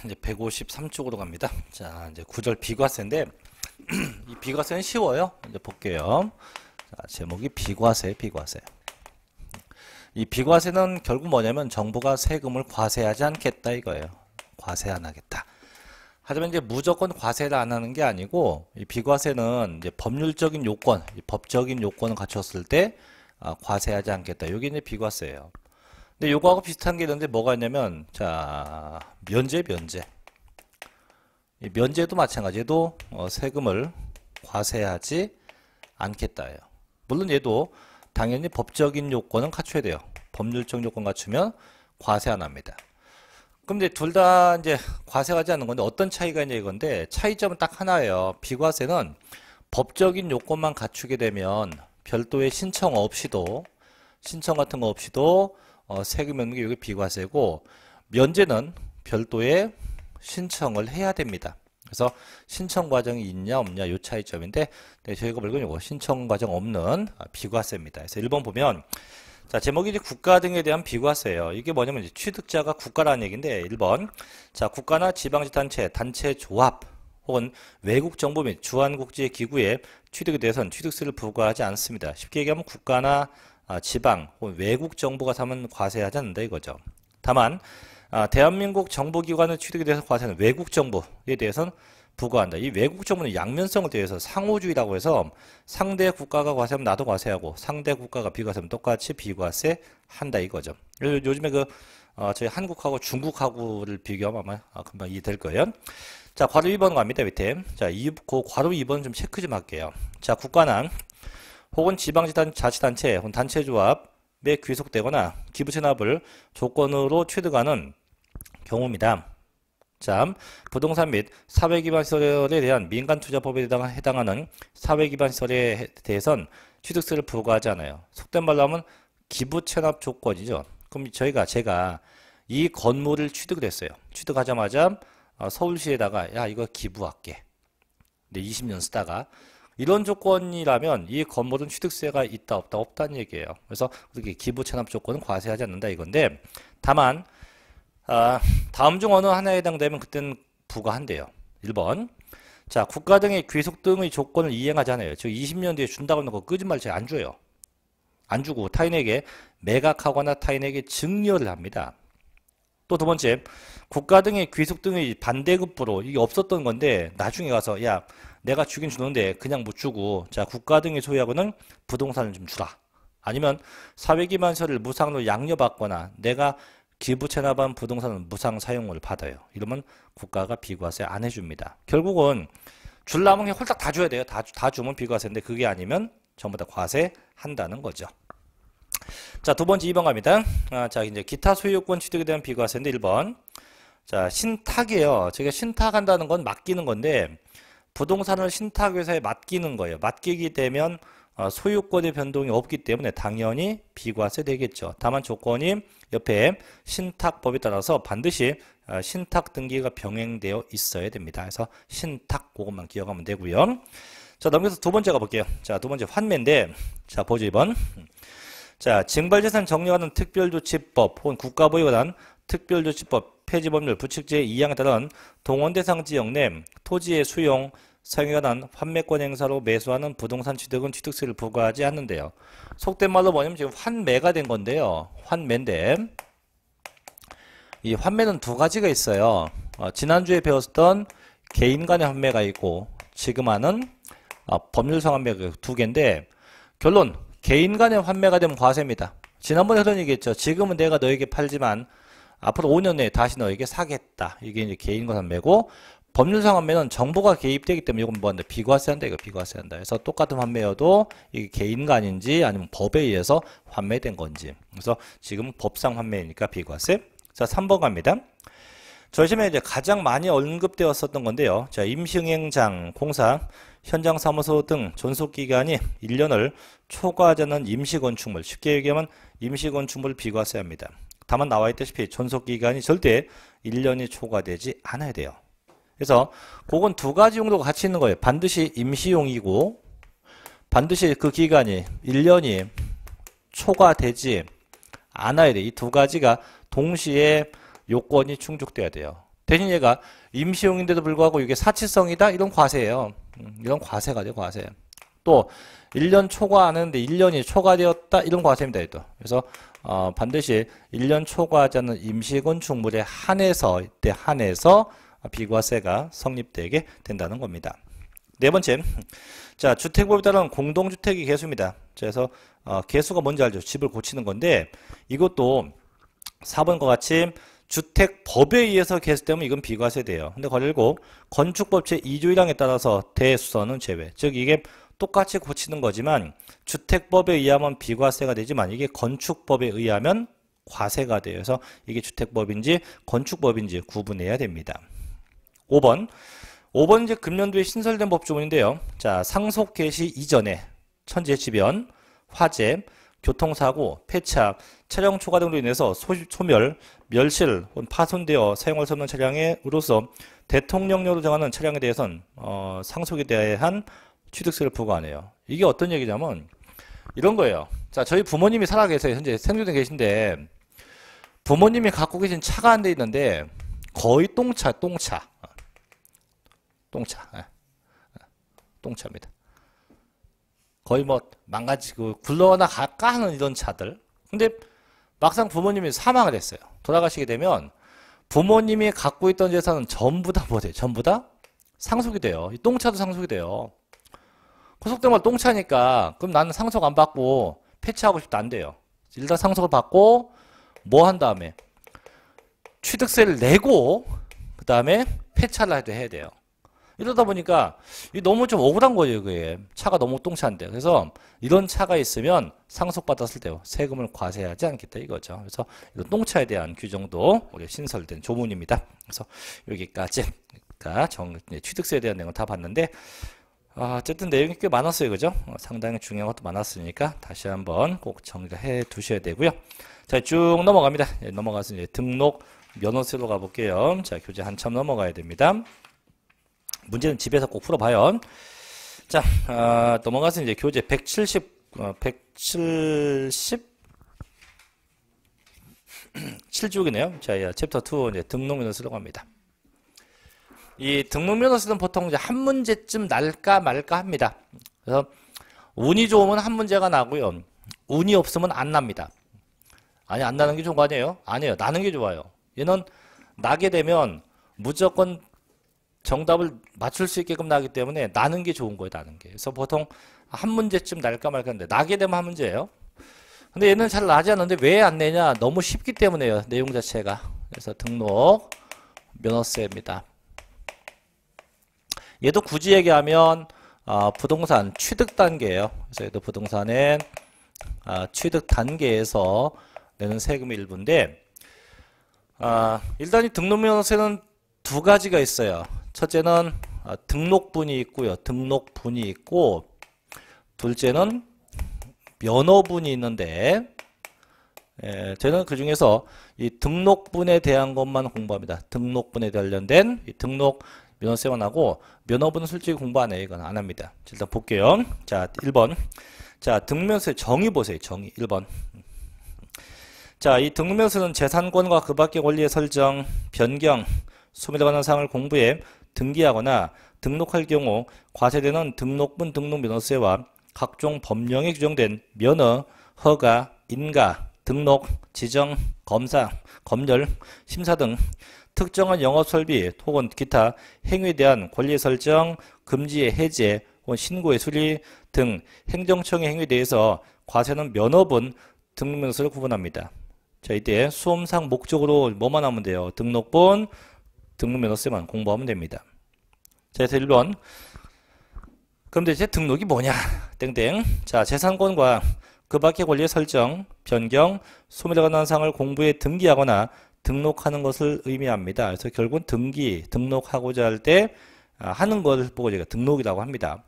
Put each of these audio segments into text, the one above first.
이제 153쪽으로 갑니다. 자, 이제 9절 비과세인데, 이 비과세는 쉬워요. 이제 볼게요. 자, 제목이 비과세. 이 비과세는 결국 뭐냐면 정부가 세금을 과세하지 않겠다 이거예요. 과세 안 하겠다. 하지만 이제 무조건 과세를 안 하는 게 아니고, 이 비과세는 이제 법률적인 요건, 법적인 요건을 갖췄을 때 과세하지 않겠다. 이게 이제 비과세예요. 근데 요거하고 비슷한 게 있는데 뭐가 있냐면, 자, 면제. 이 면제도 마찬가지로 세금을 과세하지 않겠다예요. 물론 얘도 당연히 법적인 요건은 갖춰야 돼요. 법률적 요건 갖추면 과세 안 합니다. 그럼 이제 둘 다 이제 과세하지 않는 건데 어떤 차이가 있냐 이건데, 차이점은 딱 하나예요. 비과세는 법적인 요건만 갖추게 되면 별도의 신청 같은 거 없이도 세금 걷는 게 이게 비과세고, 면제는 별도의 신청을 해야 됩니다. 그래서 신청 과정이 있냐 없냐 요 차이점인데, 네, 저희가 보는 건 이거 신청 과정 없는 비과세입니다. 그래서 1번 보면, 자, 제목이 이제 국가 등에 대한 비과세예요. 이게 뭐냐면 이제 취득자가 국가라는 얘기인데, 1번, 자, 국가나 지방자치단체, 단체 조합 혹은 외국 정부 및 주한국제 기구에 취득에 대해서는 취득세를 부과하지 않습니다. 쉽게 얘기하면 국가나 지방 혹은 외국 정부가 사면 과세하지 않는다 이거죠. 다만 대한민국 정부기관의 취득에 대해서 과세하는 외국 정부에 대해서는 부과한다. 이 외국 정부는 양면성을 대해서 상호주의라고 해서 상대 국가가 과세하면 나도 과세하고 상대 국가가 비과세하면 똑같이 비과세한다 이거죠. 요즘에 저희 한국하고 중국하고를 비교하면 아마 금방 이해될 거예요. 자, 괄호 2번 갑니다. 밑에. 자, 괄호 2번 좀 체크 좀 할게요. 자, 국가나 혹은 지방자치단체 혹은 단체조합에 귀속되거나 기부채납을 조건으로 취득하는 경우입니다. 자, 부동산 및 사회기반시설에 대한 민간투자법에 해당하는 사회기반시설에 대해선 취득세를 부과하지 않아요. 속된 말로 하면 기부채납 조건이죠. 그럼 제가 이 건물을 취득을 했어요. 취득하자마자 서울시에다가 야 이거 기부할게. 근데 20년 쓰다가 이런 조건이라면 이 건물은 취득세가 있다 없다 없다는 얘기예요. 그래서 그렇게 기부 체납 조건은 과세하지 않는다 이건데, 다만 다음 중 어느 하나에 해당되면 그때는 부과한대요. 1번, 자, 국가 등의 귀속 등의 조건을 이행하지 않아요. 즉 20년 뒤에 준다고 하는 거 거짓말 잘 안 줘요. 안 주고 타인에게 매각하거나 타인에게 증여를 합니다. 또 두 번째, 국가 등의 귀속 등의 반대급부로, 이게 없었던 건데 나중에 가서 야 내가 주긴 주는데 그냥 못 주고, 자, 국가 등이 소유하고는 부동산을 좀 주라. 아니면 사회기반시설을 무상으로 양려받거나 내가 기부 체납한 부동산은 무상 사용을 받아요. 이러면 국가가 비과세 안 해줍니다. 결국은 줄라면 그냥 홀딱 다 줘야 돼요. 다 주면 비과세인데 그게 아니면 전부 다 과세한다는 거죠. 자, 두 번째 2번 갑니다. 자, 이제 기타 소유권 취득에 대한 비과세인데 1번. 자, 신탁이에요. 제가 신탁한다는 건 맡기는 건데, 부동산을 신탁회사에 맡기는 거예요. 맡기게 되면 소유권의 변동이 없기 때문에 당연히 비과세 되겠죠. 다만 조건이 옆에 신탁법에 따라서 반드시 신탁 등기가 병행되어 있어야 됩니다. 그래서 신탁 그것만 기억하면 되고요. 자, 넘겨서 두 번째 가볼게요. 자, 두 번째 환매인데, 자, 보죠 2번. 자, 징발재산 정리하는 특별조치법 혹은 국가보유에 관한 특별조치법 폐지법률 부칙제 2항에 따른 동원대상 지역 내 토지의 수용, 사용에 관한 환매권 행사로 매수하는 부동산 취득은 취득세를 부과하지 않는데요. 속된 말로 뭐냐면 지금 환매가 된 건데요. 환매인데 이 환매는 두 가지가 있어요. 지난주에 배웠던 개인 간의 환매가 있고 지금 하는 법률상 환매가 두 개인데, 결론 개인 간의 환매가 되면 과세입니다. 지난번에 그런 얘기했죠. 지금은 내가 너에게 팔지만 앞으로 5년 내에 다시 너에게 사겠다. 이게 이제 개인 간 환매고, 법률상 환매는 정부가 개입되기 때문에 이건 뭐한다? 비과세한다. 이거 비과세한다. 그래서 똑같은 환매여도 이게 개인 간인지 아니면 법에 의해서 환매된 건지. 그래서 지금 법상 환매니까 비과세. 자, 3번 갑니다. 저희 시험에 이제 가장 많이 언급되었었던 건데요. 자, 임시응행장, 공사, 현장 사무소 등 존속 기간이 1년을 초과하지 않는 임시건축물, 쉽게 얘기하면 임시건축물을 비과세합니다. 다만 나와 있다시피 존속 기간이 절대 1년이 초과되지 않아야 돼요. 그래서 그건 두 가지 용도가 같이 있는 거예요. 반드시 임시용이고 반드시 그 기간이 1년이 초과되지 않아야 돼. 이 두 가지가 동시에 요건이 충족돼야 돼요. 대신 얘가 임시용인데도 불구하고 이게 사치성이다? 이런 과세예요. 이런 과세가 돼요, 과세. 또 1년 초과하는데 1년이 초과되었다? 이런 과세입니다. 또. 그래서 반드시 1년 초과하지 않는 임시건축물에 한해서 이때 한해서 비과세가 성립되게 된다는 겁니다. 네 번째, 자 주택법에 따른 공동주택의 개수입니다. 그래서 개수가 뭔지 알죠? 집을 고치는 건데 이것도 4번과 같이 주택법에 의해서 개수되면 이건 비과세돼요. 근데 그리고 건축법 제2조 1항에 따라서 대수선은 제외. 즉 이게 똑같이 고치는 거지만 주택법에 의하면 비과세가 되지만 이게 건축법에 의하면 과세가 돼요. 그래서 이게 주택법인지 건축법인지 구분해야 됩니다. 5번 이제 금년도에 신설된 법조문인데요. 자, 상속 개시 이전에 천재지변, 화재, 교통사고, 폐차, 차량 초과 등으로 인해서 소멸, 멸실, 파손되어 사용할 수 없는 차량으로서 대통령령으로 정하는 차량에 대해서는 상속에 대한 취득세를 부과하네요. 이게 어떤 얘기냐면 이런 거예요. 자, 저희 부모님이 살아계세요. 현재 생존에 계신데 부모님이 갖고 계신 차가 한 대 있는데 거의 똥차입니다. 거의 뭐 망가지고 굴러나 갈까 하는 이런 차들. 근데 막상 부모님이 사망을 했어요. 돌아가시게 되면 부모님이 갖고 있던 재산은 전부 다 뭐 돼요? 전부 다 상속이 돼요. 이 똥차도 상속이 돼요. 속된 말 똥차니까 그럼 나는 상속 안 받고 폐차하고 싶다 안 돼요. 일단 상속을 받고 뭐 한 다음에 취득세를 내고 그 다음에 폐차를 해야 돼요. 이러다 보니까 너무 좀 억울한 거예요. 그게 차가 너무 똥차인데. 그래서 이런 차가 있으면 상속받았을 때 세금을 과세하지 않겠다 이거죠. 그래서 이런 똥차에 대한 규정도 우리 신설된 조문입니다. 그래서 여기까지가 취득세에 대한 내용 다 봤는데 어쨌든 내용이 꽤 많았어요. 그죠? 상당히 중요한 것도 많았으니까 다시 한번 꼭 정리를 해 두셔야 되고요. 자, 쭉 넘어갑니다. 넘어가서 이제 등록 면허세로 가볼게요. 자, 교재 한참 넘어가야 됩니다. 문제는 집에서 꼭 풀어봐요. 자, 넘어가서 이제 교재 177쪽이네요. 자, 챕터 2 이제 등록면허세로 갑니다. 이 등록면허세는 보통 이제 한 문제쯤 날까 말까 합니다. 그래서 운이 좋으면 한 문제가 나고요. 운이 없으면 안 납니다. 아니, 안 나는 게 좋은 거 아니에요? 아니에요. 나는 게 좋아요. 얘는 나게 되면 무조건 정답을 맞출 수 있게끔 나기 때문에 나는 게 좋은 거예요. 나는 게. 그래서 보통 한 문제쯤 날까 말까 하는데 나게 되면 한 문제예요. 근데 얘는 잘 나지 않는데 왜 안 내냐? 너무 쉽기 때문에요. 내용 자체가. 그래서 등록 면허세입니다. 얘도 굳이 얘기하면 부동산 취득 단계예요. 그래서 얘도 부동산의 취득 단계에서 내는 세금의 일부인데 일단 이 등록면허세는 두 가지가 있어요. 첫째는 등록분이 있고요. 등록분이 있고 둘째는 면허분이 있는데 저는 그 중에서 이 등록분에 대한 것만 공부합니다. 등록분에 관련된 이 등록 면허세만 하고 면허분은 솔직히 공부 안 해요. 이건 안 합니다. 일단 볼게요. 자, 1번. 자, 등록면허세 정의 보세요. 정의 1번. 자, 이 등록면허세는 재산권과 그 밖의 권리의 설정, 변경, 소멸에 관한 사항을 공부해 등기하거나 등록할 경우 과세되는 등록분 등록면허세와 각종 법령에 규정된 면허, 허가, 인가, 등록, 지정, 검사, 검열, 심사 등 특정한 영업설비 혹은 기타 행위에 대한 권리의 설정, 금지의 해제 혹은 신고의 수리 등 행정청의 행위에 대해서 과세는 면허분, 등록면허세를 구분합니다. 자, 이때 수험상 목적으로 뭐만 하면 돼요? 등록분, 등록면허세만 공부하면 됩니다. 자, 그래서 1번. 그럼 이제 등록이 뭐냐? 땡땡. 자, 재산권과 그 밖의 권리의 설정, 변경, 소멸에 관한 사항을 공부해 등기하거나 등록하는 것을 의미합니다. 그래서 결국은 등록하고자 할 때 하는 걸 보고 제가 등록이라고 합니다.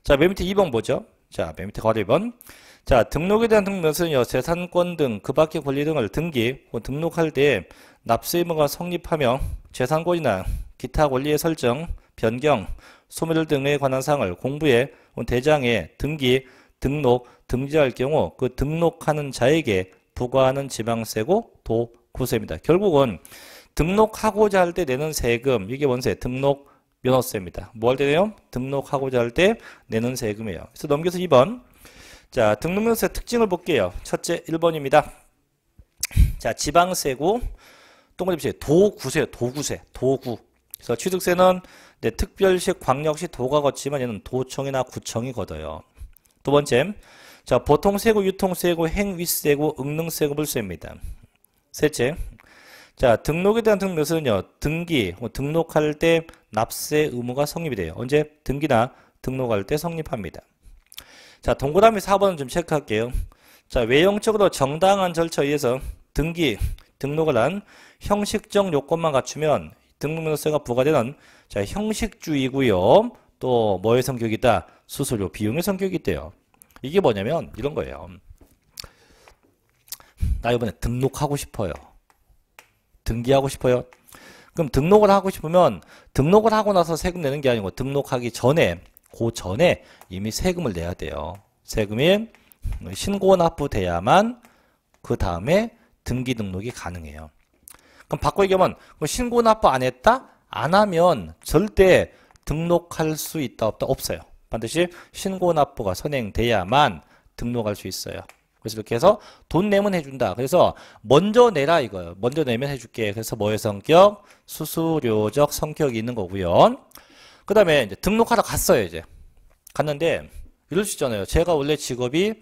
자, 맨 밑에 2번 보죠. 자, 맨 밑에 괄호 2번. 자, 등록에 대한 등록면허세는요, 재산권 등 그 밖의 권리 등을 등록할 때 납세 의무가 성립하며 재산권이나 기타 권리의 설정, 변경, 소멸 등에 관한 사항을 공부해 대장에 등록, 등재할 경우 그 등록하는 자에게 부과하는 지방세고 도구세입니다. 결국은 등록하고자 할 때 내는 세금, 이게 뭔세? 등록 면허세입니다. 뭐 할 때 내요? 등록하고자 할 때 내는 세금이에요. 그래서 넘겨서 2번. 자, 등록면허세 특징을 볼게요. 첫째 1번입니다. 자, 지방세고 동그라미 도구세요. 도구. 그래서 취득세는 특별시, 광역시, 도가 걷지만 얘는 도청이나 구청이 걷어요. 두 번째, 자, 보통세고, 유통세고, 행위세고, 응능세고, 불세입니다. 셋째, 자, 등록에 대한 등록세는요, 등록할 때 납세 의무가 성립이 돼요. 언제? 등기나 등록할 때 성립합니다. 자, 동그라미 4번은 좀 체크할게요. 자, 외형적으로 정당한 절차에 의해서 등록을 한 형식적 요건만 갖추면 등록면허세가 부과되는 자, 형식주의고요. 또 뭐의 성격이다? 수수료, 비용의 성격이 있대요. 이게 뭐냐면 이런 거예요. 나 이번에 등록하고 싶어요. 등기하고 싶어요. 그럼 등록을 하고 싶으면 등록을 하고 나서 세금 내는 게 아니고 등록하기 전에 그 전에 이미 세금을 내야 돼요. 세금이 신고 납부돼야만 그 다음에 등기 등록이 가능해요. 그럼 바꿔 얘기하면 신고 납부 안 했다? 안 하면 절대 등록할 수 있다 없다? 없어요. 반드시 신고 납부가 선행돼야만 등록할 수 있어요. 그래서 이렇게 해서 돈 내면 해준다. 그래서 먼저 내라 이거예요. 먼저 내면 해줄게. 그래서 뭐의 성격? 수수료적 성격이 있는 거고요. 그 다음에 이제 등록하러 갔어요. 이제 갔는데 이럴 수 있잖아요. 제가 원래 직업이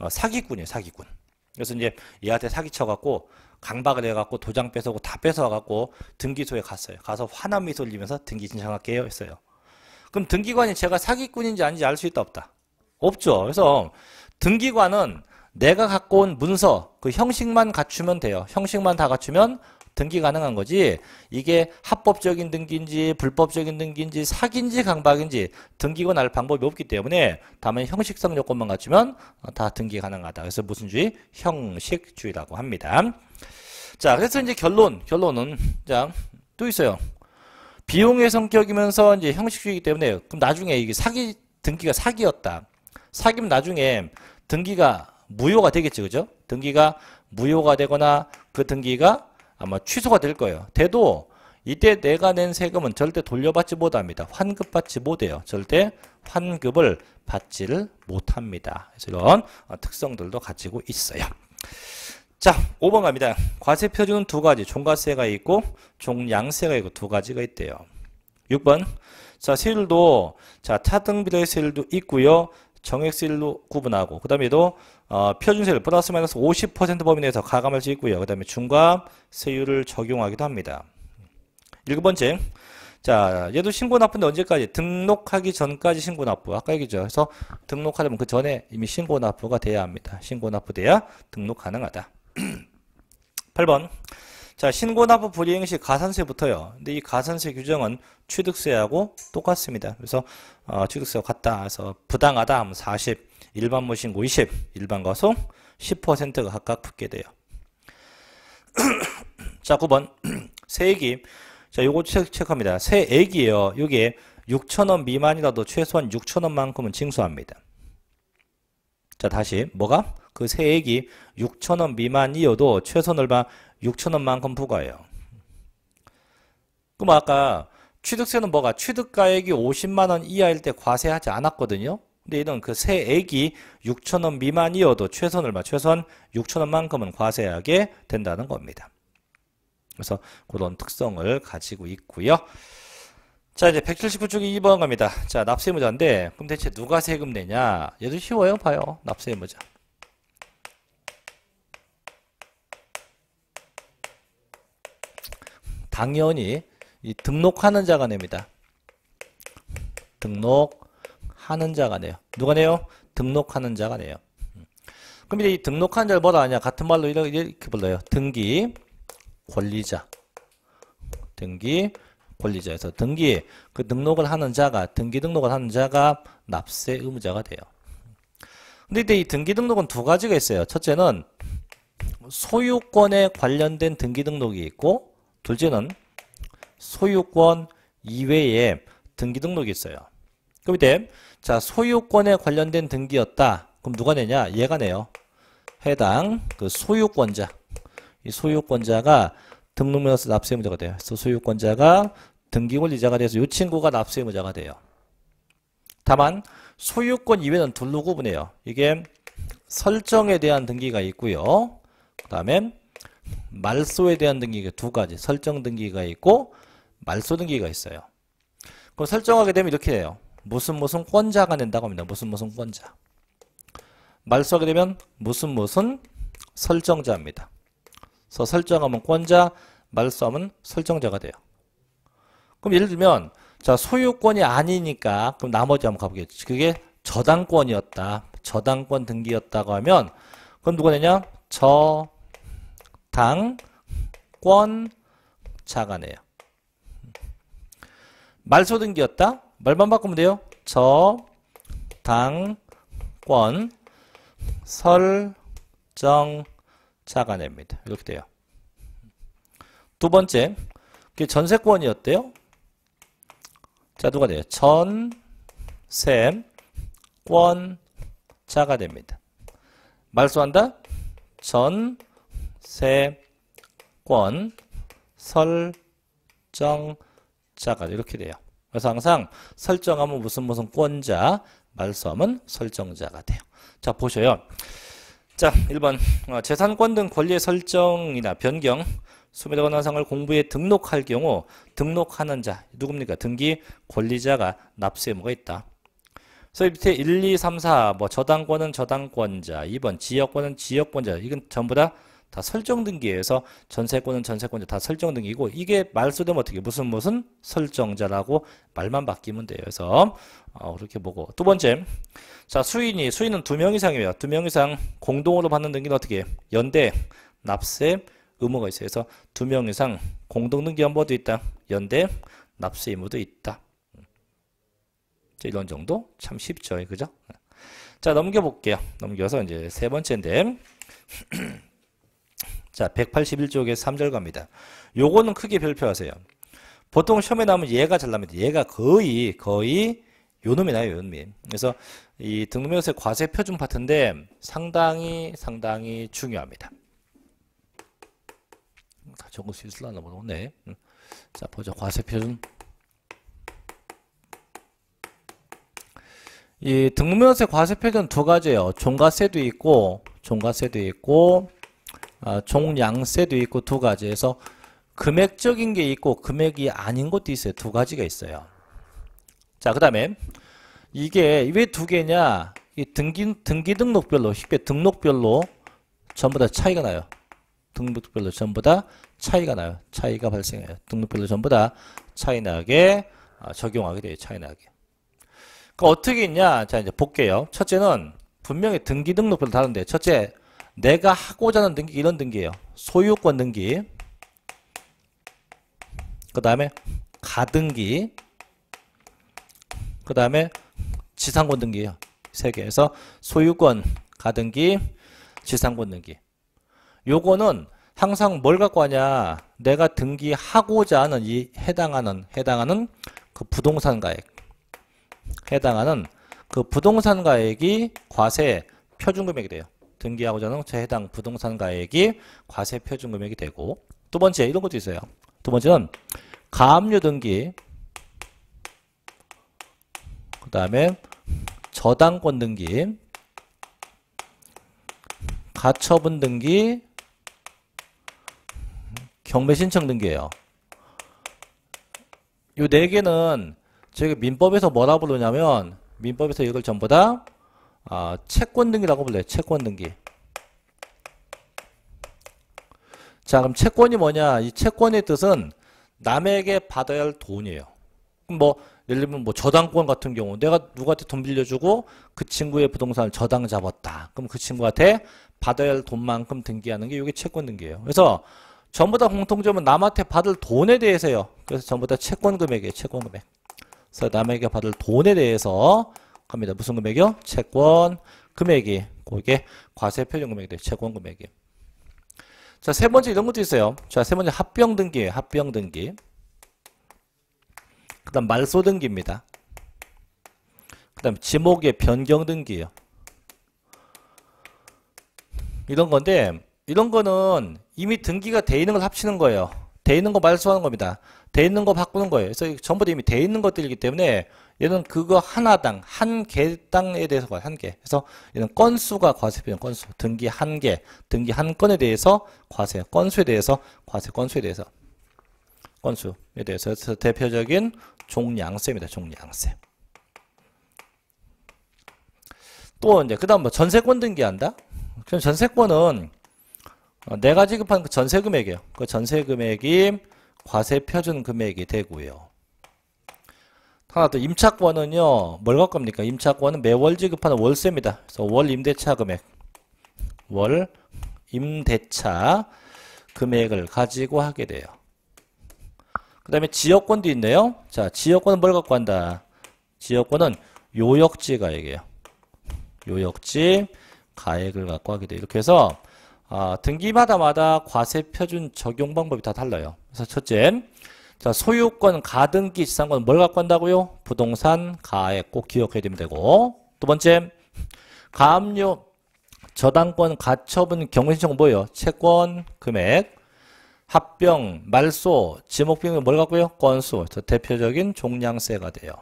사기꾼이에요. 사기꾼. 그래서 이제 얘한테 사기쳐갖고 강박을 해갖고 도장 뺏어오고 다 뺏어와갖고 등기소에 갔어요. 가서 환한 미소 흘리면서 등기 신청할게요 했어요. 그럼 등기관이 제가 사기꾼인지 아닌지 알 수 있다 없다? 없죠. 그래서 등기관은 내가 갖고 온 문서 그 형식만 갖추면 돼요. 형식만 다 갖추면 등기 가능한 거지. 이게 합법적인 등기인지 불법적인 등기인지 사기인지 강박인지 등기관 알 방법이 없기 때문에 다만 형식성 요건만 갖추면 다 등기 가능하다. 그래서 무슨 주의? 형식주의라고 합니다. 자, 그래서 이제 결론은 자, 또 있어요. 비용의 성격이면서 이제 형식주의이기 때문에 그럼 나중에 이게 등기가 사기였다. 사기면 나중에 등기가 무효가 되겠죠. 그죠? 등기가 무효가 되거나 그 등기가 아마 취소가 될 거예요. 돼도 이때 내가 낸 세금은 절대 돌려받지 못합니다. 환급받지 못해요. 절대 환급을 받지를 못합니다. 그래서 이런 특성들도 가지고 있어요. 자, 5번 갑니다. 과세 표준은 두 가지, 종가세가 있고 종량세가 있고 두 가지가 있대요. 6번. 자, 세율도 자, 차등비례 세율도 있고요. 정액세율로 구분하고 그다음에도 표준세율 플러스 마이너스 50% 범위 내에서 가감할 수 있고요. 그 다음에 중과세율을 적용하기도 합니다. 7번째, 자, 얘도 신고납부인데 언제까지? 등록하기 전까지 신고납부. 아까 얘기죠. 그래서 등록하려면 그 전에 이미 신고납부가 돼야 합니다. 신고납부돼야 등록 가능하다. 8번, 자, 신고납부 불이행 시 가산세부터요. 근데 이 가산세 규정은 취득세하고 똑같습니다. 그래서 취득세와 같다. 그래서 부당하다 하면 40, 일반 무신고 20, 일반 과속 10%가 각각 붙게 돼요. 자, 9번 세액이 자, 요거 체크합니다. 세액이에요. 요게 6,000원 미만이라도 최소한 6,000원만큼은 징수합니다. 자, 다시 뭐가? 그 세액이 6,000원 미만이어도 최소한 얼마? 6,000원만큼 부과해요. 그럼 아까 취득세는 뭐가? 취득가액이 50만원 이하일 때 과세하지 않았거든요. 근데 얘는 그 세액이 6,000원 미만이어도 최소한 얼마? 최소한 6,000원만큼은 과세하게 된다는 겁니다. 그래서 그런 특성을 가지고 있고요. 자, 이제 179쪽에 2번 갑니다. 자, 납세의무자인데 그럼 대체 누가 세금 내냐? 얘도 쉬워요. 봐요. 납세의무자. 당연히 이 등록하는 자가 냅니다. 등록하는 자가 내요. 누가 내요? 등록하는 자가 내요. 그럼 이제 이 등록하는 자를 뭐라 하냐? 같은 말로 이렇게 불러요. 등기 권리자. 등기 권리자에서 그 등록을 하는 자가 등기 등록을 하는 자가 납세 의무자가 돼요. 근데 이때 이 등기 등록은 두 가지가 있어요. 첫째는 소유권에 관련된 등기 등록이 있고 둘째는 소유권 이외에 등기 등록이 있어요. 그럼 이때 자, 소유권에 관련된 등기였다. 그럼 누가 내냐? 얘가 내요. 해당 그 소유권자. 이 소유권자가 등록명세 납세 의무자가 돼요. 그래서 소유권자가 등기권리자가 돼서 이 친구가 납세 의무자가 돼요. 다만 소유권 이외는 둘로 구분해요. 이게 설정에 대한 등기가 있고요. 그 다음에 말소에 대한 등기가 두 가지. 설정 등기가 있고 말소 등기가 있어요. 그럼 설정하게 되면 이렇게 돼요. 무슨 권자가 낸다고 합니다. 무슨 권자. 말소하게 되면 무슨 설정자입니다. 그래서 설정하면 권자, 말소하면 설정자가 돼요. 그럼 예를 들면 자 소유권이 아니니까 그럼 나머지 한번 가보겠지. 그게 저당권이었다. 저당권 등기였다고 하면 그건 누가 되냐? 저당권자가 내요. 말소 등기였다? 말만 바꾸면 돼요. 저당권 설정자가 냅니다. 이렇게 돼요. 두 번째, 그게 전세권이었대요. 자, 누가 돼요? 전세권자가 됩니다. 말소한다? 전세권 설정자가 이렇게 돼요. 그래서 항상 설정하면 무슨 권자, 말소하면 설정자가 돼요. 자, 보셔요. 자, 1번 재산권 등 권리의 설정이나 변경, 소멸 권한상을 공부에 등록할 경우 등록하는 자, 누굽니까? 등기 권리자가 납세 의무가 있다. 그래서 밑에 1, 2, 3, 4, 뭐 저당권은 저당권자, 2번 지역권은 지역권자, 이건 전부 다 설정 등기에서 전세권은 전세권자 다 설정 등기고 이게 말소되면 어떻게 무슨 설정자라고 말만 바뀌면 돼요. 그래서 그렇게 보고 두 번째, 자 수인은 2명 이상이에요. 2명 이상 공동으로 받는 등기는 어떻게 연대 납세 의무가 있어요. 그래서 2명 이상 공동 등기한 뭐도 있다. 연대 납세 의무도 있다. 자, 이런 정도 참 쉽죠, 그죠? 자 넘겨볼게요. 넘겨서 이제 세 번째인데. 자, 181쪽에 3절 갑니다. 요거는 크게 별표하세요. 보통 시험에 나오면 얘가 잘 납니다. 얘가 거의 요 놈이 나요, 요 놈이. 그래서 이 등록명세 과세 표준 파트인데 상당히 중요합니다. 다 적을 수 있을라나 모르겠네. 자, 보자. 과세 표준. 이 등록명세 과세 표준 두 가지예요. 종가세도 있고 종량세도 있고 두 가지에서 금액적인 게 있고 금액이 아닌 것도 있어요. 두 가지가 있어요. 자, 그 다음에 이게 왜 두 개냐? 이 등기 등록별로 쉽게 등록별로 전부 다 차이가 나요. 등록별로 전부 다 차이가 나요. 차이가 발생해요. 등록별로 전부 다 차이 나게 적용하게 돼요. 차이 나게. 그러니까 어떻게 있냐? 자, 이제 볼게요. 첫째는 분명히 등기 등록별로 다른데 첫째 내가 하고자 하는 등기 이런 등기예요. 소유권 등기, 그 다음에 가등기, 그 다음에 지상권 등기예요. 세 개에서 소유권, 가등기, 지상권 등기. 요거는 항상 뭘 갖고 하냐? 내가 등기하고자 하는 이 해당하는 그 부동산 가액, 해당하는 그 부동산 가액이 과세 표준 금액이 돼요. 등기하고자 하는 해당 부동산 가액이 과세 표준 금액이 되고, 두 번째 이런 것도 있어요. 두 번째는 가압류 등기, 그 다음에 저당권 등기, 가처분 등기, 경매 신청 등기예요. 요 네 개는 저희가 민법에서 뭐라 부르냐면 민법에서 이걸 전부 다 채권 등기라고 불러요. 채권 등기. 자, 그럼 채권이 뭐냐? 이 채권의 뜻은 남에게 받아야 할 돈이에요. 뭐 예를 들면 뭐 저당권 같은 경우 내가 누구한테 돈 빌려주고 그 친구의 부동산을 저당 잡았다. 그럼 그 친구한테 받아야 할 돈만큼 등기하는 게 이게 채권 등기예요. 그래서 전부 다 공통점은 남한테 받을 돈에 대해서요. 그래서 전부 다 채권 금액이에요. 채권 금액. 그래서 남에게 받을 돈에 대해서 갑니다. 무슨 금액이요? 채권 금액이. 그게 과세 표준 금액이 돼요. 채권 금액이. 자, 세 번째 이런 것도 있어요. 자, 세 번째 합병 등기예요. 합병 등기. 그 다음 말소 등기입니다. 그 다음 지목의 변경 등기예요. 이런 건데 이런 거는 이미 등기가 돼 있는 걸 합치는 거예요. 돼 있는 거 말소하는 겁니다. 돼 있는 거 바꾸는 거예요. 그래서 전부 다 이미 돼 있는 것들이기 때문에 얘는 그거 하나당 한 개당에 대해서 봐요. 한 개. 그래서 얘는 건수가 과세표준 건수. 등기 한 개, 등기 한 건에 대해서 과세. 건수에 대해서 과세. 건수에 대해서 건수에 대해서. 그래서 대표적인 종량세입니다. 종량세. 또 이제 그다음 뭐 전세권 등기한다. 그럼 전세권은 내가 지급한 그 전세 금액이에요. 그 전세 금액이 과세 표준 금액이 되고요. 하나 더 임차권은요. 뭘 갖고 겁니까? 임차권은 매월 지급하는 월세입니다. 그래서 월 임대차 금액. 월 임대차 금액을 가지고 하게 돼요. 그 다음에 지역권도 있네요. 자, 지역권은 뭘 갖고 한다? 지역권은 요역지 가액이에요. 요역지 가액을 갖고 하게 돼요. 이렇게 해서 등기마다 과세 표준 적용 방법이 다 달라요. 그래서 첫째, 자, 소유권, 가등기, 지상권 뭘 갖고 한다고요? 부동산 가액 꼭 기억해야 되면 되고. 두 번째, 가압류, 저당권, 가처분, 경매신청 뭐예요? 채권, 금액, 합병, 말소, 지목비용은 뭘 갖고요? 건수. 대표적인 종량세가 돼요.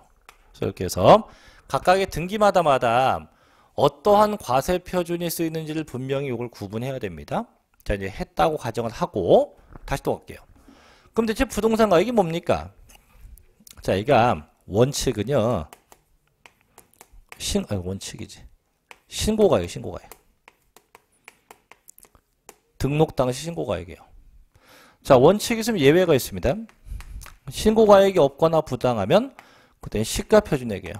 그래서 이렇게 해서 각각의 등기마다 어떠한 과세 표준이 쓰이는지를 분명히 이걸 구분해야 됩니다. 자, 이제 했다고 가정을 하고 다시 또 갈게요. 그럼 대체 부동산 가액이 뭡니까? 자, 이가 원칙은요. 원칙이지. 신고가액, 신고가액. 등록 당시 신고가액이에요. 자, 원칙이 있으면 예외가 있습니다. 신고가액이 없거나 부당하면 그때는 시가표준액이에요.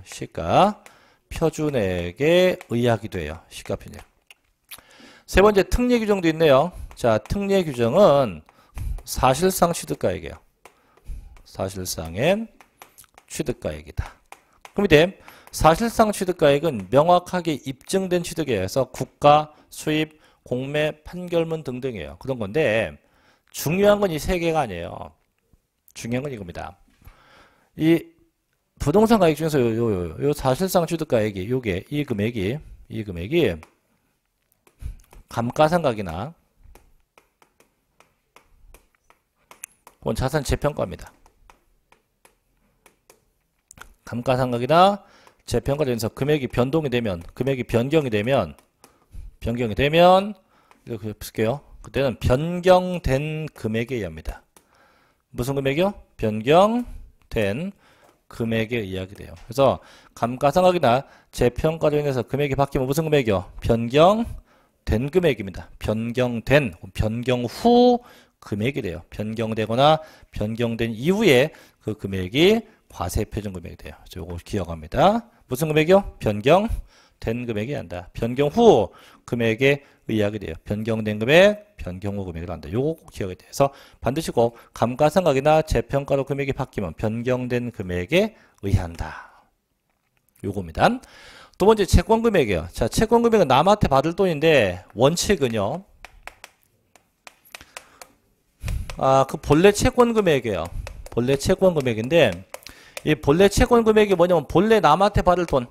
시가 표준액에 의하게 돼요. 시가 표준액. 세 번째 특례 규정도 있네요. 자, 특례 규정은 사실상 취득가액이에요. 사실상의 취득가액이다. 그럼 이제 사실상 취득가액은 명확하게 입증된 취득이에요. 그래서 국가, 수입, 공매, 판결문 등등이에요. 그런 건데 중요한 건 이 세 개가 아니에요. 중요한 건 이겁니다. 이 부동산 가액 중에서 요 사실상 취득가액이 이 금액이 감가상각이나 혹은 자산 재평가입니다. 감가상각이나 재평가 되면서 금액이 변동이 되면 변경이 되면 이렇게 볼게요. 그때는 변경된 금액에 의합니다. 무슨 금액이요? 변경된 금액에 의하게 돼요. 그래서 감가상각이나 재평가로 인해서 금액이 바뀌면 무슨 금액이요? 변경된 금액입니다. 변경 후 금액이 돼요. 변경되거나 변경된 이후에 그 금액이 과세표준 금액이 돼요. 요거 기억합니다. 무슨 금액이요? 변경된 금액이 한다. 변경 후 금액에 의하게 돼요. 변경된 금액, 변경 후 금액을 한다. 요거 꼭 기억해야 돼요. 그래서 반드시 꼭 감가상각이나 재평가로 금액이 바뀌면 변경된 금액에 의한다. 요겁니다. 두 번째 채권 금액이에요. 자, 채권 금액은 남한테 받을 돈인데 원칙은요. 그 본래 채권 금액이에요. 본래 채권 금액인데 이 본래 채권 금액이 뭐냐면 본래 남한테 받을 돈.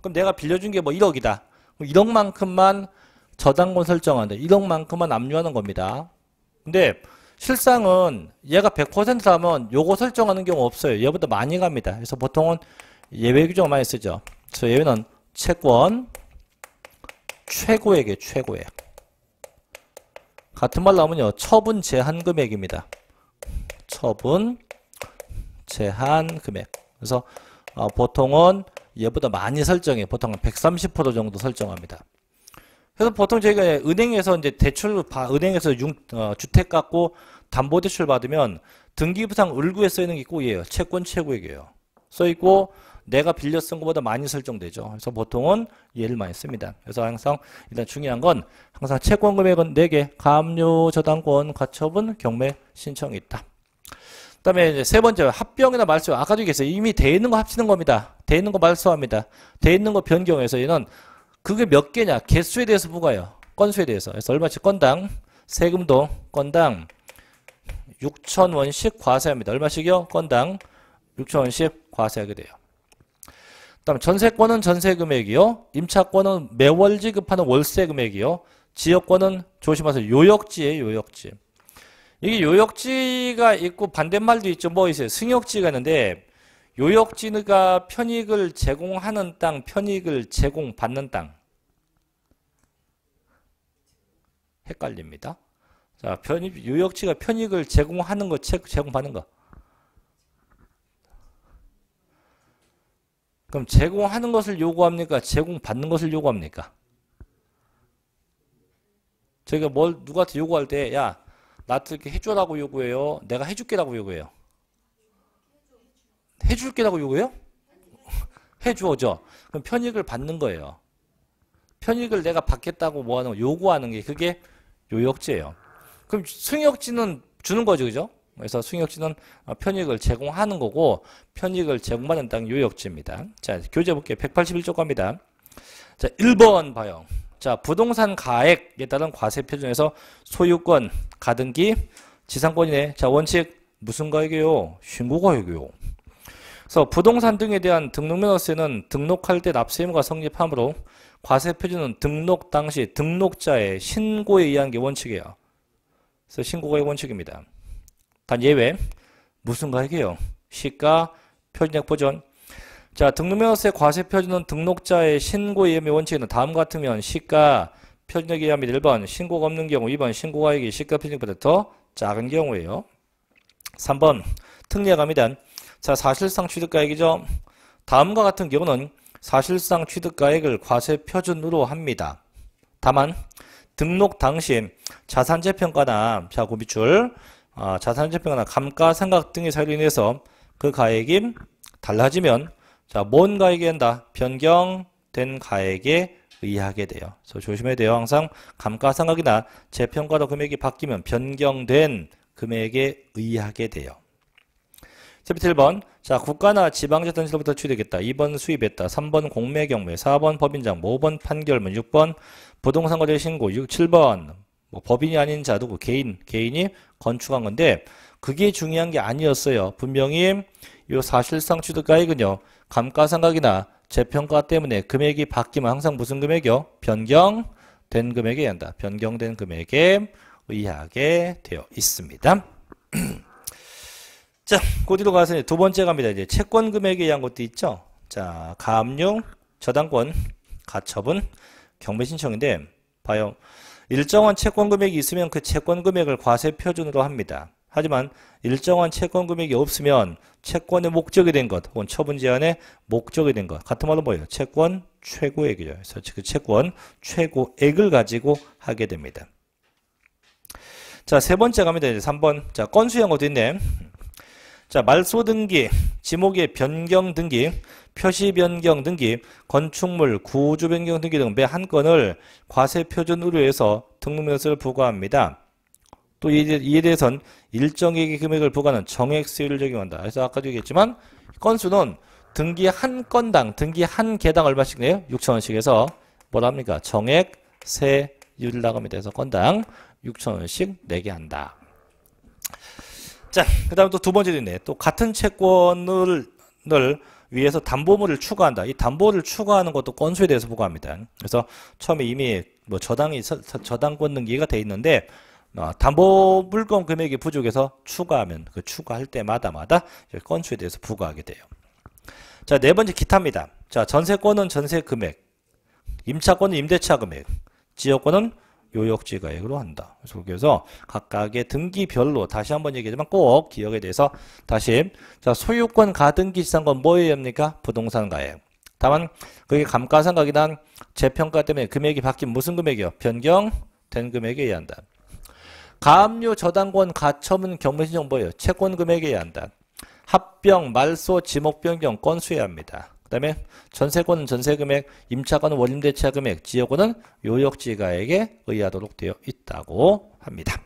그럼 내가 빌려준 게 뭐 1억이다. 1억만큼만 저당권 설정한다. 1억만큼만 압류하는 겁니다. 근데 실상은 얘가 100%라면 요거 설정하는 경우 없어요. 얘보다 많이 갑니다. 그래서 보통은 예외 규정을 많이 쓰죠. 그래서 예외는 채권 최고액이에요. 최고액. 같은 말로 하면요. 처분 제한 금액입니다. 처분 제한 금액. 그래서 보통은 얘보다 많이 설정해요. 보통 130% 정도 설정합니다. 그래서 보통 저희가 은행에서 이제 은행에서 주택 갖고 담보대출 받으면 등기부상 을구에 써있는 게 꼭이에요. 채권 최고액이에요. 써있고 내가 빌려 쓴 것보다 많이 설정되죠. 그래서 보통은 얘를 많이 씁니다. 그래서 항상 일단 중요한 건 항상 채권 금액은 4개, 가압류, 저당권, 가처분, 경매 신청이 있다. 그 다음에 이제 세 번째 합병이나 말소. 아까도 얘기했어요. 이미 돼 있는 거 합치는 겁니다. 돼 있는 거 말소합니다. 돼 있는 거 변경해서 얘는 그게 몇 개냐? 개수에 대해서 부과해요. 건수에 대해서. 그래서 얼마씩 건당 세금도 건당 6,000원씩 과세합니다. 얼마씩이요? 건당 6,000원씩 과세하게 돼요. 그 다음 전세권은 전세 금액이요. 임차권은 매월 지급하는 월세 금액이요. 지역권은 조심하세요. 요역지예요. 요역지. 이게 요역지가 있고 반대말도 있죠. 뭐 있어요? 승역지가 있는데 요역지가 편익을 제공하는 땅, 편익을 제공받는 땅. 헷갈립니다. 자, 요역지가 편익을 제공하는 거, 제공받는 거. 그럼 제공하는 것을 요구합니까? 제공받는 것을 요구합니까? 저희가 누구한테 요구할 때, 야, 나한테 이렇게 해줘라고 요구해요? 내가 해줄게라고 요구해요? 해줄게라고 요구해요? 해줘죠. 그럼 편익을 받는 거예요. 편익을 내가 받겠다고 뭐 하는 거, 요구하는 게 그게 요역지예요. 그럼 승역지는 주는 거죠, 그죠? 그래서 승역지는 편익을 제공하는 거고 편익을 제공받는 땅 요역지입니다. 자, 교재 볼게요. 181쪽 갑니다. 자, 1번 봐요. 자, 부동산 가액에 따른 과세 표준에서 소유권, 가등기, 지상권이네. 자, 원칙 무슨 가액이에요? 신고가액이에요. 그래서 부동산 등에 대한 등록면허세는 등록할 때 납세 의무가 성립하므로 과세 표준은 등록 당시 등록자의 신고에 의한 게 원칙이에요. 그래서 신고가액 원칙입니다. 단 예외 무슨 가액이에요? 시가, 표준액 보전. 자, 등록면허세 과세 표준은 등록자의 신고에 의한 원칙은 다음 같으면 시가, 표준액에 의합니다. 1번 신고가 없는 경우, 2번 신고가액이 시가 표준액보다 더 작은 경우예요. 3번 특례갑니다. 자, 사실상 취득가액이죠. 다음과 같은 경우는 사실상 취득가액을 과세 표준으로 합니다. 다만 등록 당시 자산재평가나 자 고비출, 자산재평가나 감가상각 등의 사유로 인해서 그 가액이 달라지면 자, 뭔 가액이 한다? 변경된 가액에 의하게 돼요. 그래서 조심해야 돼요. 항상 감가상각이나 재평가로 금액이 바뀌면 변경된 금액에 의하게 돼요. 자, 밑에 1번. 자, 국가나 지방자치단체로부터 취득했다. 2번 수입했다. 3번 공매 경매. 4번 법인장. 5번 판결문. 6번 부동산 거래 신고. 7번 뭐 법인이 아닌 자 누구 개인이 건축한 건데 그게 중요한 게 아니었어요. 분명히 이 사실상 취득가액은요. 감가상각이나 재평가 때문에 금액이 바뀌면 항상 무슨 금액이요? 변경된 금액에 의한다. 변경된 금액에 의하게 되어 있습니다. 자, 그 뒤로 가서 두 번째 갑니다. 이제 채권 금액에 의한 것도 있죠. 자, 가압류, 저당권, 가처분, 경매 신청인데 봐요. 일정한 채권 금액이 있으면 그 채권 금액을 과세 표준으로 합니다. 하지만 일정한 채권 금액이 없으면 채권의 목적이 된 것, 혹은 처분 제한의 목적이 된 것, 같은 말로 뭐예요? 채권 최고액이죠. 그래서 그 채권 최고액을 가지고 하게 됩니다. 자, 세 번째 갑니다. 이제 3번. 자, 건수형 것도 있네. 자, 말소 등기, 지목의 변경 등기, 표시 변경 등기, 건축물 구조 변경 등기 등 매 한 건을 과세 표준 의료에서 등록면허세를 부과합니다. 또 이에 대해서는 일정액의 금액을 부과하는 정액세율을 적용한다. 그래서 아까도 얘기했지만 건수는 등기 한 건당, 등기 한 개당 얼마씩 내요? 6,000원씩 해서 뭐랍니까? 정액세율을 나갑니다. 그래서 건당 6,000원씩 내게 한다. 자, 그 다음에 또 두 번째도 있네. 또 같은 채권을 위해서 담보물을 추가한다. 이 담보를 추가하는 것도 건수에 대해서 부과합니다. 그래서 처음에 이미 뭐 저당권 등기가 돼 있는데 담보 물건 금액이 부족해서 추가하면 그 추가할 때마다 건수에 대해서 부과하게 돼요. 자, 네 번째 기타입니다. 자, 전세권은 전세 금액, 임차권은 임대차 금액, 지역권은 요역지 가액으로 한다. 그래서 각각의 등기별로 다시 한번 얘기하지만 꼭 기억에 대해서 다시 자, 소유권 가등기 지상권 뭐에 합니까? 부동산 가액. 다만 그게 감가상각이나 재평가 때문에 금액이 바뀐 무슨 금액이요? 변경된 금액에 의해야 한다. 가압류, 저당권, 가처분, 경매신청 뭐예요? 채권 금액에 의해야 한다. 합병, 말소, 지목 변경 건수에 합니다. 그 다음에 전세권은 전세금액, 임차권은 원임대차 금액, 지역권은 요역지 가액에 의하도록 되어 있다고 합니다.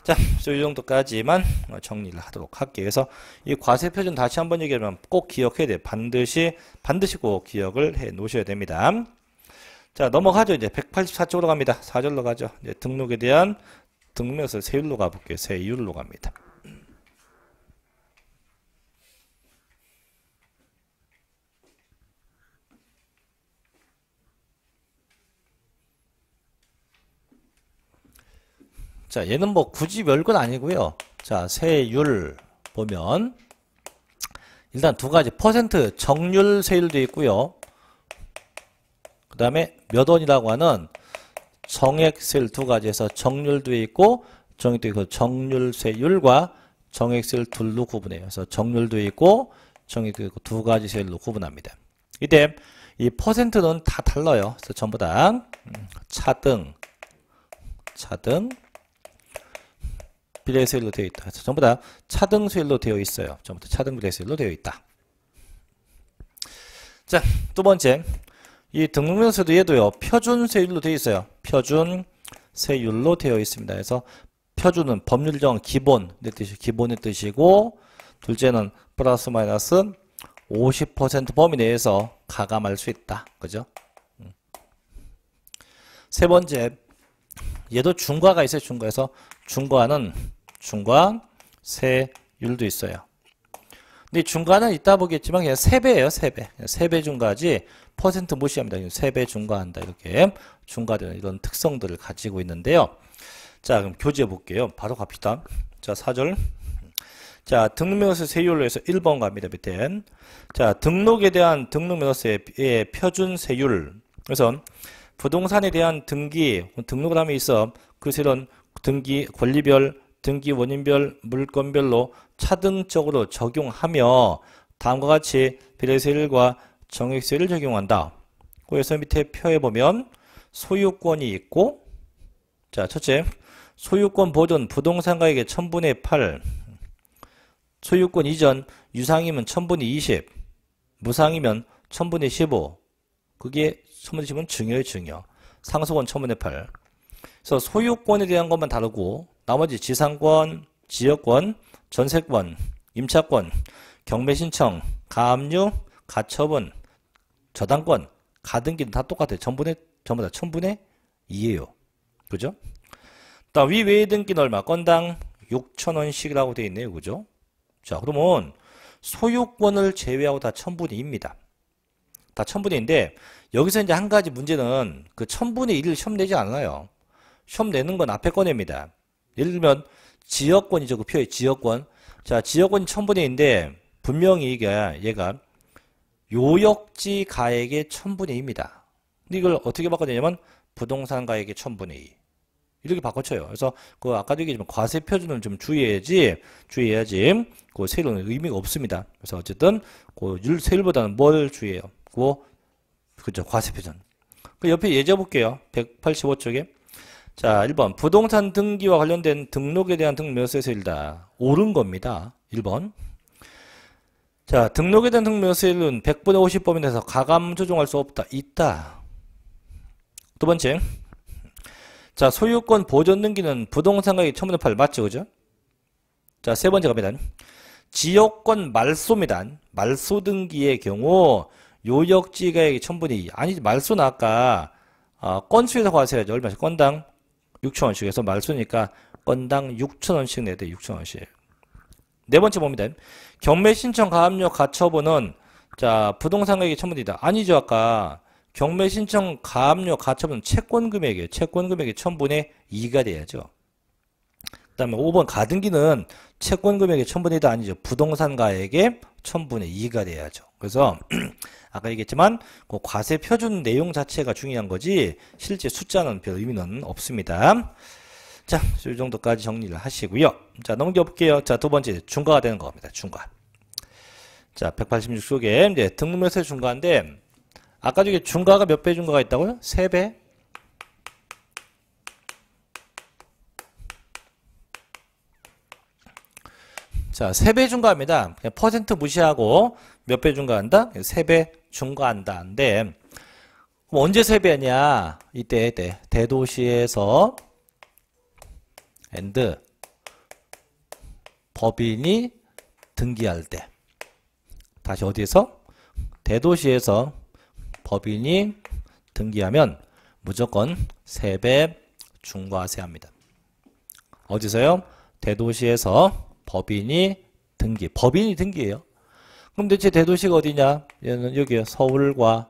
자, 이 정도까지만 정리를 하도록 할게요. 그래서 이 과세표준 다시 한번 얘기하면 꼭 기억해야 돼요. 반드시 꼭 기억을 해 놓으셔야 됩니다. 자, 넘어가죠. 이제 184쪽으로 갑니다. 4절로 가죠. 이제 등록에 대한 등록면허세 세율로 가볼게요. 세율로 갑니다. 자, 얘는 뭐 굳이 별건 아니고요. 자, 세율 보면 일단 두 가지 퍼센트 정률 세율도 있고요. 그 다음에 몇 원이라고 하는 정액 세율 두 가지에서 정률도 있고 정액도 있고 정률 세율과 정액 세율 둘로 구분해요. 그래서 정률도 있고 정액도 있고 두 가지 세율로 구분합니다. 이때 이 퍼센트는 다 달라요. 그래서 전부 다 차등 비례세율로 되어 있다. 그래서 전부 다 차등 세율로 되어 있어요. 전부 다 차등 비례세율로 되어 있다. 자, 두 번째. 이 등록명세도 얘도요. 표준 세율로 되어 있어요. 표준 세율로 되어 있습니다. 그래서 표준은 법률정 기본의 뜻이 기본의 뜻이고 둘째는 플러스 마이너스 50% 범위 내에서 가감할 수 있다. 그죠? 세 번째. 얘도 중과가 있어요. 중과에서 중과는 중과 세율도 있어요. 근데 중과는 이따 보겠지만 그냥 3배예요. 3배. 3배 중과지 퍼센트 무시합니다. 3배 중과한다. 이렇게 중과되는 이런 특성들을 가지고 있는데요. 자, 그럼 교재해 볼게요. 바로 갑시다. 자, 4절. 자, 등록명세 세율로 해서 1번 갑니다. 밑에. 자, 등록에 대한 등록명세의 표준 세율. 그래서 부동산에 대한 등기, 등록을 함에 있어 그 세율은 등기 권리별, 등기 원인별, 물건별로 차등적으로 적용하며 다음과 같이 비례세율과 정액세율을 적용한다. 그래서 밑에 표에 보면 소유권이 있고, 자, 첫째, 소유권 보존 부동산가액의 1000분의 8, 소유권 이전 유상이면 1000분의 20, 무상이면 1000분의 15. 그게 1000분의 10은 증여예요, 증여. 상속은 1000분의 8. 그래서 소유권에 대한 것만 다르고 나머지 지상권, 지역권, 전세권, 임차권, 경매신청, 가압류, 가처분, 저당권, 가등기는 다 똑같아요. 전부 다 1000분의 2예요. 그죠? 또 위 외의 등기는 얼마? 건당 6,000원씩이라고 되어 있네요. 그죠? 자, 그러면 소유권을 제외하고 다 1000분의 2입니다. 다 1000분의 2인데 여기서 이제 한 가지 문제는 그 1000분의 1을 시험 내지 않아요. 시험 내는 건 앞에 꺼냅니다. 예를 들면 지역권이죠. 그 표에 지역권. 자, 지역권이 1000분의 2인데 분명히 얘가 요역지 가액의 1000분의 2입니다. 근데 이걸 어떻게 바꿔내냐면 부동산 가액의 1000분의 2. 이렇게 바꿔쳐요. 그래서 그 아까도 얘기했지만 과세 표준은 좀 주의해야지 그 세율은 의미가 없습니다. 그래서 어쨌든 그 세율보다는 뭘 주의해요? 그죠? 과세 표준. 그 옆에 예제 볼게요. 185쪽에. 자, 1번. 부동산 등기와 관련된 등록에 대한 등록명세 세율이다. 옳은 겁니다. 1번. 자, 등록에 대한 등록명세율은 100분의 50 범위 내에서 가감 조정할 수 없다. 있다. 두 번째. 자, 소유권 보존 등기는 부동산 가액 1000분의 8 맞죠? 그죠? 자, 세 번째 갑니다. 지역권 말소입니다. 말소 등기의 경우 요역지 가액이 1000분의 2. 아니지, 말소는 아까 건수에서 과세해야죠. 얼마씩? 건당 6,000원씩 해서 말소니까 건당 6,000원씩 내야 돼. 6,000원씩. 네 번째 봅니다. 경매 신청 가압류 가처분은 자, 부동산 가액이 1000분의 2다. 아니죠, 아까. 경매 신청 가압류 가처분은 채권 금액이에요. 채권 금액이 1000분의 2가 돼야죠. 그 다음에 5번 가등기는 채권 금액의 1000분의 2도 아니죠. 부동산 가액의 1000분의 2가 돼야죠. 그래서 아까 얘기했지만 그 과세 표준 내용 자체가 중요한 거지 실제 숫자는 별 의미는 없습니다. 자, 이 정도까지 정리를 하시고요. 자, 넘겨볼게요. 자, 두 번째 중과가 되는 겁니다. 중과. 자, 186쪽에 이제 등록명세 중과인데 아까 저기 중과가 몇 배 중과가 있다고요? 3배? 자, 3배 중과합니다. 그냥 퍼센트 무시하고 몇 배 중과한다? 3배 중과한다. 근데 그럼 언제 3배냐? 이때 대도시에서 and 법인이 등기할 때. 다시 어디에서? 대도시에서 법인이 등기하면 무조건 3배 중과세합니다. 어디서요? 대도시에서 법인이 등기예요. 그럼 대체 대도시가 어디냐? 얘는 여기요. 서울과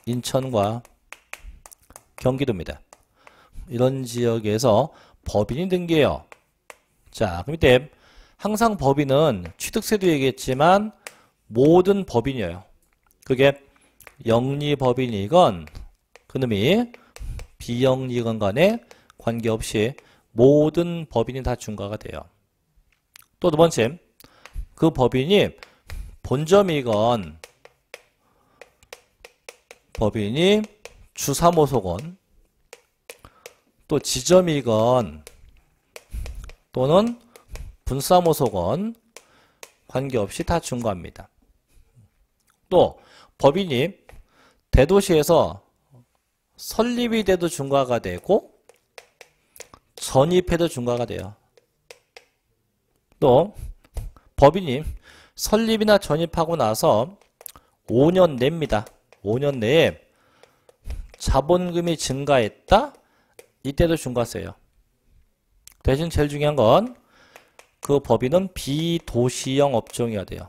인천과 경기도입니다. 이런 지역에서 법인이 등기해요. 자, 그럼 이때 항상 법인은 취득세도 얘기했지만 모든 법인이에요. 그게 영리법인이건 그놈이 비영리건 간에 관계없이 모든 법인이 다 중과가 돼요. 또 두 번째, 그 법인이 본점이건 법인이 주사모소건 또 지점이건 또는 분사모소건 관계없이 다 중과합니다. 또 법인이 대도시에서 설립이 돼도 중과가 되고 전입해도 중과가 돼요. 또 법인이 설립이나 전입하고 나서 5년 내입니다. 5년 내에 자본금이 증가했다? 이때도 중과세요. 대신 제일 중요한 건 그 법인은 비도시형 업종이어야 돼요.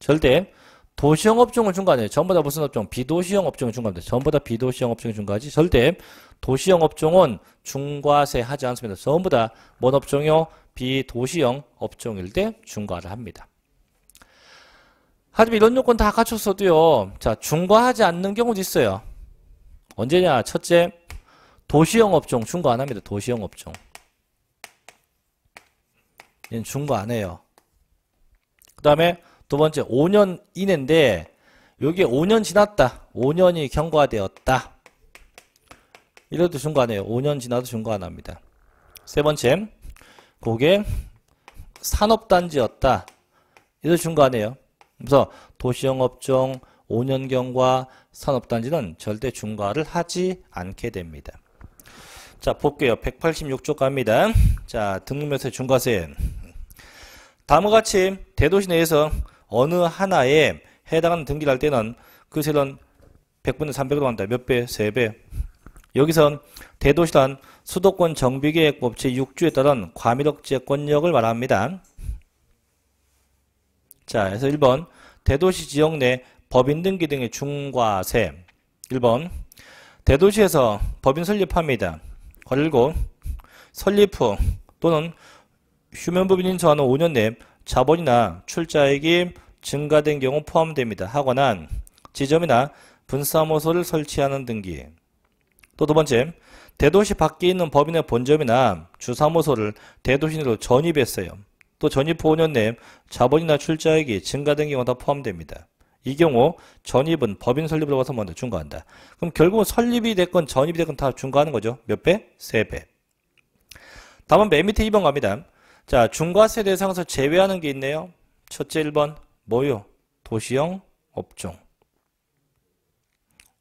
절대 도시형 업종을 중과 안 해요. 전부 다 무슨 업종? 비도시형 업종을 중과합니다. 전부 다 비도시형 업종을 중과하지. 절대 도시형 업종은 중과세 하지 않습니다. 전부 다 뭔 업종이요? 비도시형 업종일 때 중과를 합니다. 하지만 이런 요건 다 갖췄어도요. 자, 중과하지 않는 경우도 있어요. 언제냐? 첫째, 도시형 업종 중과 안 합니다. 도시형 업종. 얘는 중과 안 해요. 그 다음에 두 번째, 5년 이내인데 여기에 5년 지났다. 5년이 경과되었다. 이래도 중과 안 해요. 5년 지나도 중과 안 합니다. 세 번째, 그게 산업단지였다. 이래도 중과 안 해요. 그래서 도시형 업종, 5년 경과, 산업단지는 절대 중과를 하지 않게 됩니다. 자, 볼게요. 186쪽 갑니다. 자, 등록명세 중과세. 다음과 같이 대도시 내에서 어느 하나에 해당하는 등기를 할 때는 그 세는 100분의 300으로 한다. 몇 배? 3배. 여기서 대도시란 수도권 정비계획법 제6조에 따른 과밀억제권력을 말합니다. 자, 그래서 1번 대도시 지역 내 법인 등기 등의 중과세. 1번 대도시에서 법인 설립합니다. 그리고 설립 후 또는 휴면법인인 저하는 5년 내 자본이나 출자액이 증가된 경우 포함됩니다. 하거나 지점이나 분사모소를 설치하는 등기. 또 두 번째, 대도시 밖에 있는 법인의 본점이나 주사모소를 대도시 내로 전입했어요. 또 전입 후 5년 내 자본이나 출자액이 증가된 경우가 다 포함됩니다. 이 경우 전입은 법인 설립으로 봐서 먼저 중과한다. 그럼 결국은 설립이 됐건 전입이 됐건 다 중과하는 거죠. 몇 배? 3배. 다음은 맨 밑에 2번 갑니다. 자, 중과세 대상에서 제외하는 게 있네요. 첫째 1번 뭐요? 도시형 업종.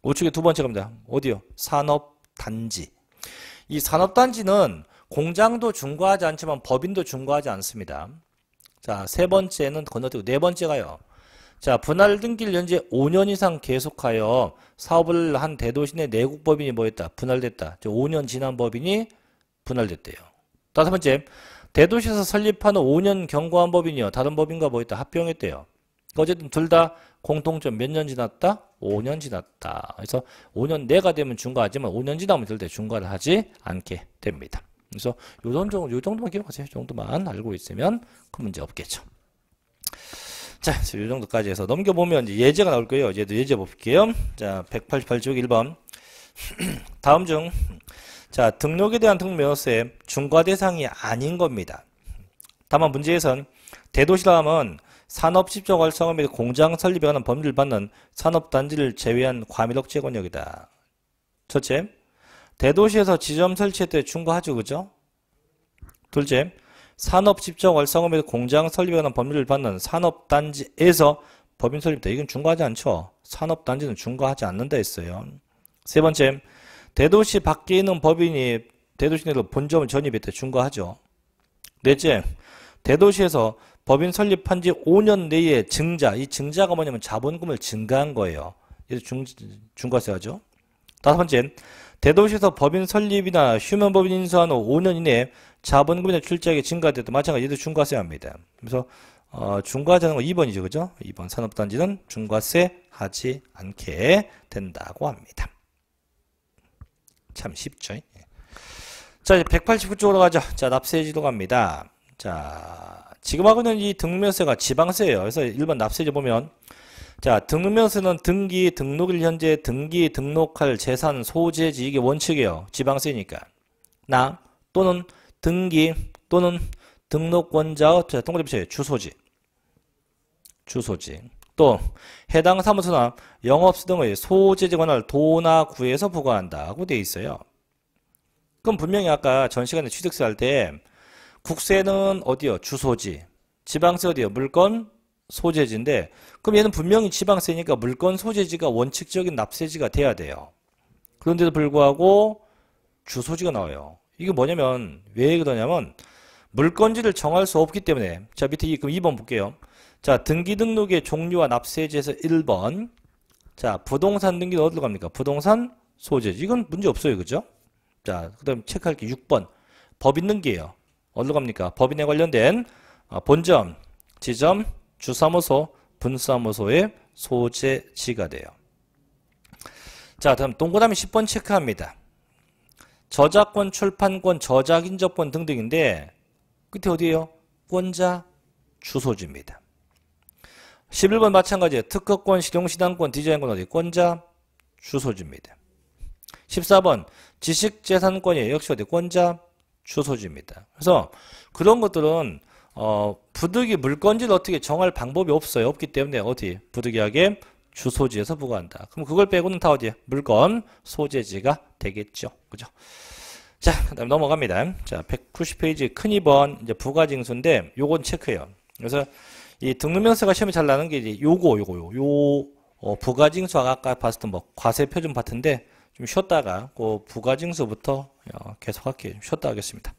우측에 두 번째 갑니다. 어디요? 산업단지. 이 산업단지는 공장도 중과하지 않지만 법인도 중과하지 않습니다. 자, 세 번째는 건너뛰고 네 번째가요. 자, 분할 등기를 현재 5년 이상 계속하여 사업을 한 대도시 내 내국법인이 뭐였다? 분할됐다. 5년 지난 법인이 분할됐대요. 다섯 번째, 대도시에서 설립하는 5년 경과한 법인이요. 다른 법인과 뭐였다? 합병했대요. 어쨌든 둘 다 공통점 몇 년 지났다? 5년 지났다. 그래서 5년 내가 되면 중과하지만 5년 지나면 절대 중과를 하지 않게 됩니다. 그래서 요 정도만 기억하세요. 이 정도만 알고 있으면 큰 문제 없겠죠. 자, 이 정도까지 해서 넘겨보면 이제 예제가 나올 거예요. 얘도 예제 볼게요. 자, 188쪽 1번. 다음 중, 자, 등록에 대한 등록명세 중과 대상이 아닌 겁니다. 다만 문제에선 대도시라 하면 산업집적 활성화 및 공장 설립에 관한 법률을 받는 산업단지를 제외한 과밀억제 권역이다. 첫째, 대도시에서 지점 설치할 때 중과하죠, 그죠? 둘째, 산업집적 활성화 및 공장 설립에 관한 법률을 받는 산업단지에서 법인 설립다. 이건 중과하지 않죠. 산업단지는 중과하지 않는다 했어요. 세 번째, 대도시 밖에 있는 법인이 대도시 내로 본점을 전입할 때 중과하죠. 넷째, 대도시에서 법인 설립한 지 5년 내에 증자, 이 증자가 뭐냐면 자본금을 증가한 거예요. 그래서 중과세 하죠. 다섯 번째, 대도시에서 법인 설립이나 휴면법인 인수한 후 5년 이내에 자본금이나 출자액이 증가됐다. 마찬가지로 얘도 중과세 합니다. 그래서 중과하자는 거 2번이죠. 그죠? 2번 산업단지는 중과세 하지 않게 된다고 합니다. 참 쉽죠? 자, 이제 189쪽으로 가죠. 자, 납세지로 갑니다. 자, 지금 하고는 이 등록명세가 지방세예요. 그래서 1번 납세지 보면, 자, 등록명세는 등기, 등록일 현재 등기, 등록할 재산, 소재지, 이게 원칙이에요. 지방세니까. 나, 또는 등기, 또는 등록권자, 자, 동그라미 쳐요. 주소지. 주소지. 또, 해당 사무소나 영업소 등의 소재지 관할 도나 구에서 부과한다고 돼 있어요. 그럼 분명히 아까 전 시간에 취득세 할 때 국세는 어디요? 주소지. 지방세 어디요? 물건 소재지인데 그럼 얘는 분명히 지방세니까 물건 소재지가 원칙적인 납세지가 돼야 돼요. 그런데도 불구하고 주소지가 나와요. 이게 뭐냐면 왜 그러냐면 물건지를 정할 수 없기 때문에 자 밑에 그럼 2번 볼게요. 자 등기 등록의 종류와 납세지에서 1번 자 부동산 등기는 어디로 갑니까? 부동산 소재지. 이건 문제 없어요. 그죠? 자, 그 다음 체크할 게 6번. 법인 등기예요. 어디로 갑니까? 법인에 관련된 본점, 지점, 주사무소, 분사무소의 소재지가 돼요. 자, 다음 동그라미 10번 체크합니다. 저작권, 출판권, 저작인접권 등등인데 끝에 어디예요? 권자, 주소지입니다. 11번 마찬가지예요. 특허권, 실용시단권, 디자인권 어디? 권자, 주소지입니다. 14번 지식재산권이에요. 역시 어디? 권자, 주소지입니다. 그래서 그런 것들은 부득이 물건지를 어떻게 정할 방법이 없어요. 없기 때문에 어디? 부득이하게 주소지에서 부과한다. 그럼 그걸 빼고는 다 어디에? 물건, 소재지가 되겠죠. 그죠? 자, 그 다음 넘어갑니다. 자, 190페이지 큰 2번 이제 부가징수인데 요건 체크해요. 그래서 이 등록명세가 시험에 잘 나는 게 이제 요거 부가징수 아까 봤을 때 과세표준 파트인데 좀 쉬었다가 그 부가징수부터 계속 할게요. 쉬었다 하겠습니다.